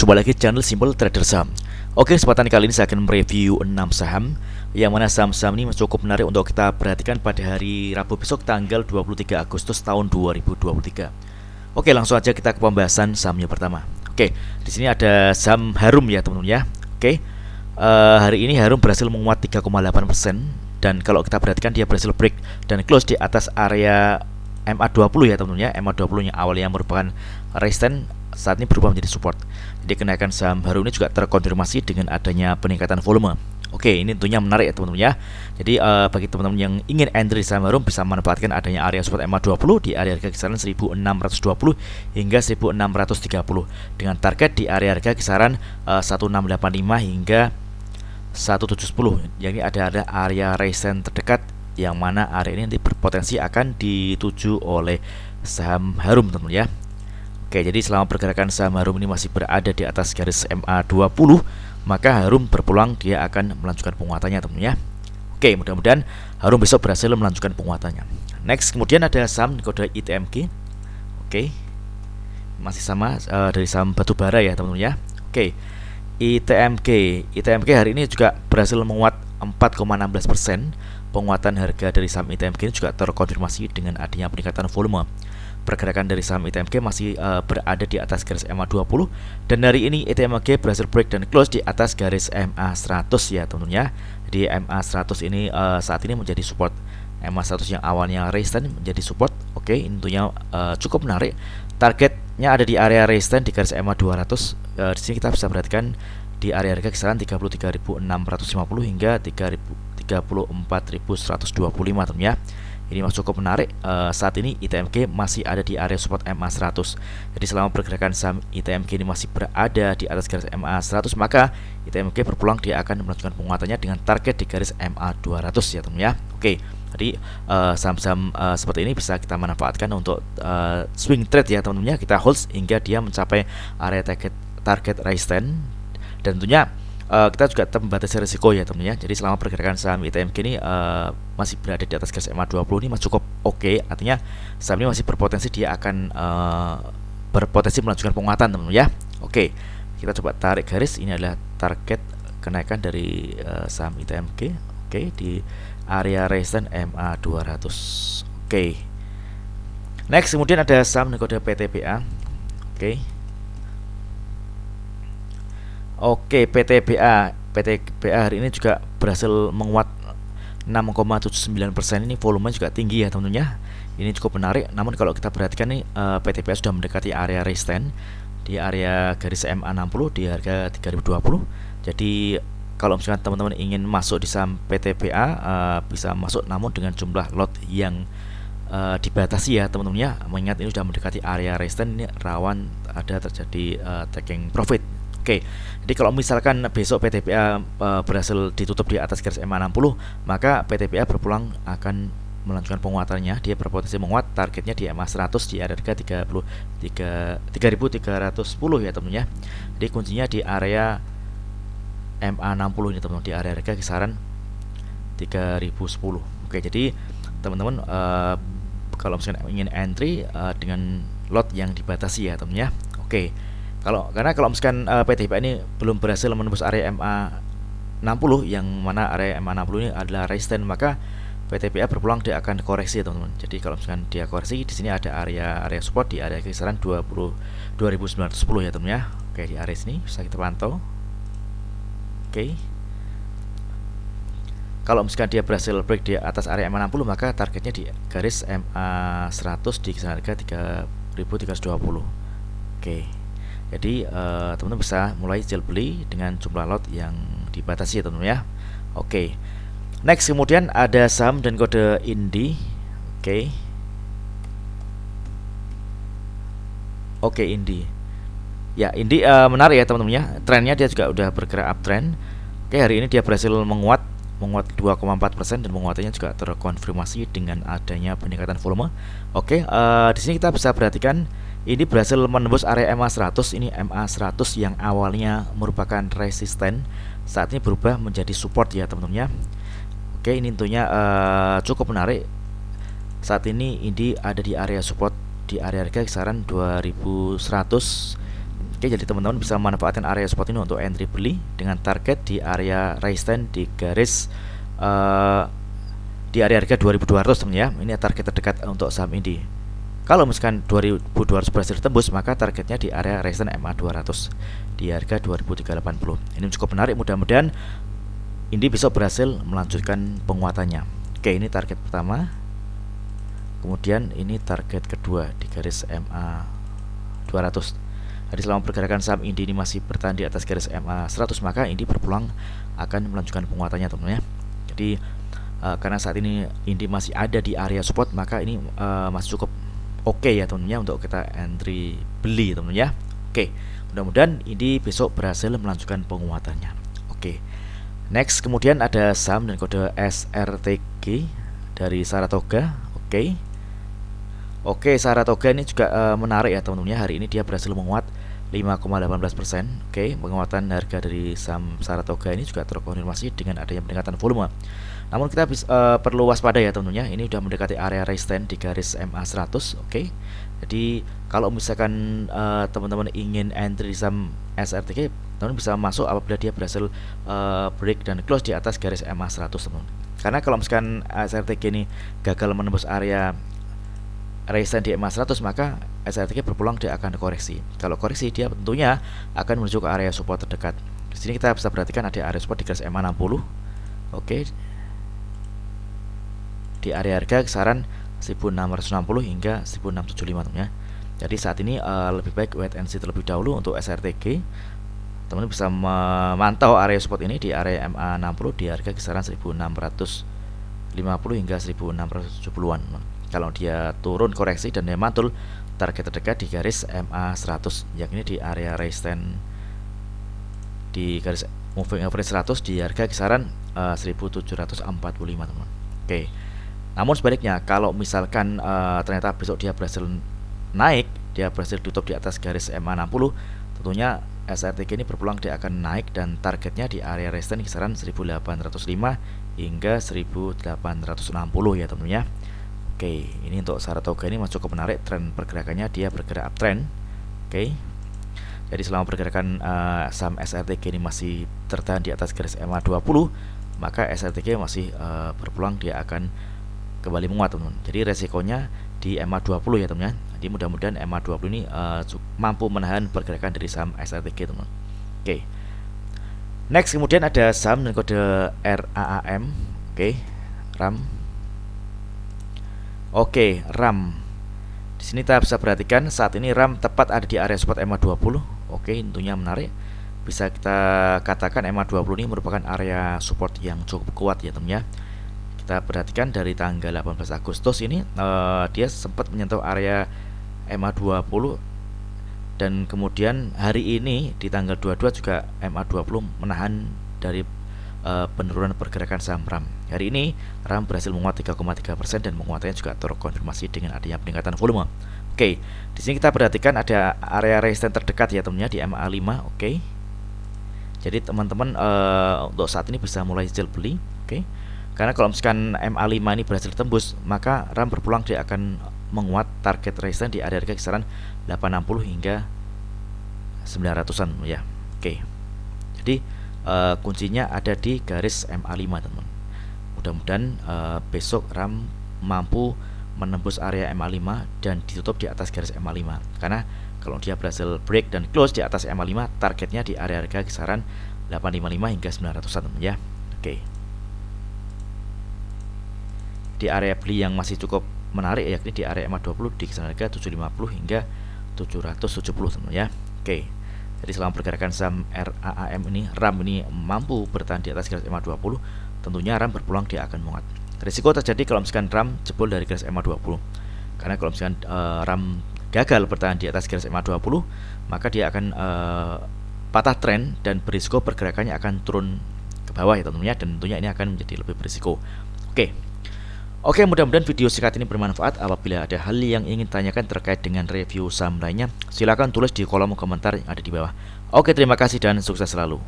Jumpa lagi channel Simple Trader Saham. Oke, kesempatan kali ini saya akan mereview 6 saham yang mana saham-saham ini cukup menarik untuk kita perhatikan pada hari Rabu besok tanggal 23 Agustus tahun 2023. Oke, langsung aja kita ke pembahasan sahamnya pertama. Oke, di sini ada saham Harum ya teman-teman ya. Oke, hari ini Harum berhasil menguat 3,8% dan kalau kita perhatikan dia berhasil break dan close di atas area MA20 ya teman-teman ya. MA20 yang awalnya merupakan resistance saat ini berubah menjadi support. Jadi kenaikan saham Harum ini juga terkonfirmasi dengan adanya peningkatan volume. Oke, ini tentunya menarik ya teman-teman ya. Jadi bagi teman-teman yang ingin entry saham Harum bisa memanfaatkan adanya area support MA20 di area harga kisaran 1620 hingga 1630 dengan target di area harga kisaran 1685 hingga 1710. Jadi ada area resistance terdekat yang mana area ini nanti berpotensi akan dituju oleh saham Harum teman-teman ya. Oke, jadi selama pergerakan saham Harum ini masih berada di atas garis MA20, maka Harum berpeluang dia akan melanjutkan penguatannya teman-teman ya. Oke, mudah-mudahan Harum besok berhasil melanjutkan penguatannya. Next, kemudian ada saham kode ITMG. Oke, masih sama dari saham batubara ya teman-teman ya. Oke, ITMG hari ini juga berhasil menguat 4,16%. Penguatan harga dari saham ITMG ini juga terkonfirmasi dengan adanya peningkatan volume. Pergerakan dari saham ITMG masih berada di atas garis MA20 dan hari ini ITMG berhasil break dan close di atas garis MA100 ya teman-teman ya. Jadi MA100 ini saat ini menjadi support. MA100 yang awalnya resistance menjadi support. Oke, ini tentunya cukup menarik. Targetnya ada di area resistance di garis MA200. Di sini kita bisa perhatikan di area harga kisaran 33.650 hingga 34.125 teman ya. Ini masih cukup menarik. Saat ini ITMG masih ada di area support MA100. Jadi selama pergerakan saham ITMG ini masih berada di atas garis MA100, maka ITMG berpeluang dia akan melanjutkan penguatannya dengan target di garis MA200 ya teman ya. Oke, jadi saham-saham seperti ini bisa kita manfaatkan untuk swing trade ya teman-teman ya. Kita hold hingga dia mencapai area target resistance dan tentunya kita juga tetap membatasi risiko ya teman ya. Jadi selama pergerakan saham ITMG ini masih berada di atas garis MA20 ini masih cukup oke. Artinya saham ini masih berpotensi dia akan berpotensi melanjutkan penguatan teman ya. Oke, kita coba tarik garis. Ini adalah target kenaikan dari saham ITMG. Oke, di area resistance MA200. Oke. Next, kemudian ada saham kode PTBA. Oke, PTBA hari ini juga berhasil menguat 6,79%. Ini volumenya juga tinggi ya teman-teman ya. Ini cukup menarik. Namun kalau kita perhatikan nih PTBA sudah mendekati area resistance di area garis MA60 di harga 3020. Jadi kalau misalkan teman-teman ingin masuk di saham PTBA bisa masuk, namun dengan jumlah lot yang dibatasi ya teman-teman ya. Mengingat ini sudah mendekati area resistance, ini rawan ada terjadi taking profit. Oke, jadi kalau misalkan besok PTBA berhasil ditutup di atas garis MA60, maka PTBA berpeluang akan melanjutkan penguatannya. Dia berpotensi menguat, targetnya di MA100 di area harga 3.310 ya teman ya. Jadi kuncinya di area MA60 ini teman, di area harga kisaran 3.010. Oke, jadi teman-teman kalau misalkan ingin entry dengan lot yang dibatasi ya teman ya. Oke. Karena kalau misalkan PTBA ini belum berhasil menembus area MA60 yang mana area MA60 ini adalah resistance, maka PTBA berpeluang dia akan koreksi teman-teman. Jadi kalau misalkan dia koreksi, di sini ada area support di area kisaran 22.910 ya teman ya. Oke, di area sini bisa kita pantau. Oke. Kalau misalkan dia berhasil break di atas area MA60, maka targetnya di garis MA100 di kisaran harga 3.320. Oke. Jadi teman-teman bisa mulai jual beli dengan jumlah lot yang dibatasi ya teman-teman ya. Oke. Next, kemudian ada saham dan kode INDI. Oke, INDI. Ya, INDI menarik ya teman-teman ya. Trennya dia juga udah bergerak uptrend. Oke, hari ini dia berhasil menguat 2,4% dan penguatannya juga terkonfirmasi dengan adanya peningkatan volume. Oke, di sini kita bisa perhatikan ini berhasil menembus area MA100. Ini MA100 yang awalnya merupakan resisten saat ini berubah menjadi support ya teman-teman ya. Oke, ini tentunya cukup menarik. Saat ini ada di area support di area harga kisaran 2100 Oke, jadi teman-teman bisa memanfaatkan area support ini untuk entry beli dengan target di area resistance di garis di area harga 2200 teman ya. Ini target terdekat untuk saham ini. Kalau misalkan 2200 berhasil tembus, maka targetnya di area resistance MA 200 di harga 2380. Ini cukup menarik, mudah-mudahan ini besok berhasil melanjutkan penguatannya. Oke, ini target pertama. Kemudian ini target kedua di garis MA 200. Jadi selama pergerakan saham Indi ini masih bertahan di atas garis MA 100, maka Indi berpeluang akan melanjutkan penguatannya teman-teman ya. Jadi karena saat ini Indi masih ada di area support, maka ini masih cukup oke ya teman-teman ya untuk kita entry beli teman-teman ya. Oke, mudah-mudahan Indi besok berhasil melanjutkan penguatannya. Oke. Next, kemudian ada saham dan kode SRTG dari Saratoga. Oke, Saratoga ini juga menarik ya teman-teman ya. Hari ini dia berhasil menguat 5,18%. Oke, penguatan harga dari saham Saratoga ini juga terkonfirmasi dengan adanya peningkatan volume. Namun kita perlu waspada ya teman-teman ya. Ini sudah mendekati area resistance di garis MA 100. Oke. Jadi kalau misalkan teman-teman ingin entry di saham SRTG, teman-teman bisa masuk apabila dia berhasil break dan close di atas garis MA 100 teman-teman. Karena kalau misalkan SRTG ini gagal menembus area resistance di MA 100, maka SRTG berpeluang dia akan koreksi. Kalau koreksi, dia tentunya akan menuju ke area support terdekat. Di sini kita bisa perhatikan ada area support di garis MA 60. Oke. Di area harga kisaran 1660 hingga 1675 teman ya. Jadi saat ini lebih baik wait and see terlebih dahulu untuk SRTG. Teman-teman bisa memantau area support ini di area MA 60 di harga kisaran 1650 hingga 1670-an. Kalau dia turun koreksi dan dia mantul, target terdekat di garis MA 100, yakni di area resistance di garis moving average 100 di harga kisaran 1745 teman. Oke. Namun sebaliknya, kalau misalkan ternyata besok dia berhasil naik, dia berhasil tutup di atas garis MA 60, tentunya SRTG ini berpeluang dia akan naik dan targetnya di area resistance kisaran 1805 hingga 1860 ya teman-teman ya. Oke, ini untuk Saratoga ini masih cukup menarik, tren pergerakannya dia bergerak uptrend. Oke. Jadi selama pergerakan saham SRTG ini masih tertahan di atas garis MA 20, maka SRTG masih berpeluang dia akan kembali menguat teman-teman. Jadi resikonya di MA 20 ya teman-teman. Jadi mudah-mudahan MA 20 ini mampu menahan pergerakan dari saham SRTG teman-teman. Oke. Next, kemudian ada saham dengan kode RAM. Oke, RAM. Oke, RAM. Di sini kita bisa perhatikan saat ini RAM tepat ada di area support MA 20. Oke, tentunya menarik. Bisa kita katakan MA 20 ini merupakan area support yang cukup kuat ya teman ya. Kita perhatikan dari tanggal 18 Agustus ini dia sempat menyentuh area MA 20 dan kemudian hari ini di tanggal 22 juga MA 20 menahan dari penurunan pergerakan saham RAM. Hari ini RAM berhasil menguat 3,3% dan penguatannya juga terkonfirmasi dengan adanya peningkatan volume. Oke, di sini kita perhatikan ada area resistance terdekat ya teman-teman di MA 5. Oke. Jadi teman-teman untuk saat ini bisa mulai jual beli. Oke. Karena kalau misalkan MA 5 ini berhasil tembus, maka RAM berpeluang dia akan menguat target resistance di area harga kisaran 860 hingga 900-an ya. Oke. Jadi kuncinya ada di garis MA 5 teman-teman. Mudah-mudahan besok RAM mampu menembus area MA 5 dan ditutup di atas garis MA 5. Karena kalau dia berhasil break dan close di atas MA 5, targetnya di area harga kisaran 855 hingga 900-an teman ya. Oke. Di area beli yang masih cukup menarik yakni di area MA 20 di kisaran harga 750 hingga 770 teman ya. Oke. Jadi selama pergerakan saham RAM ini mampu bertahan di atas garis MA 20, tentunya RAM berpeluang dia akan menguat. Risiko terjadi kalau misalkan RAM jebol dari garis MA 20. Karena kalau misalkan RAM gagal bertahan di atas garis MA 20, maka dia akan patah tren dan berisiko pergerakannya akan turun ke bawah ya teman-teman ya, dan tentunya ini akan menjadi lebih berisiko. Oke, mudah-mudahan video singkat ini bermanfaat. Apabila ada hal yang ingin tanyakan terkait dengan review saham lainnya, silakan tulis di kolom komentar yang ada di bawah. Oke, terima kasih dan sukses selalu.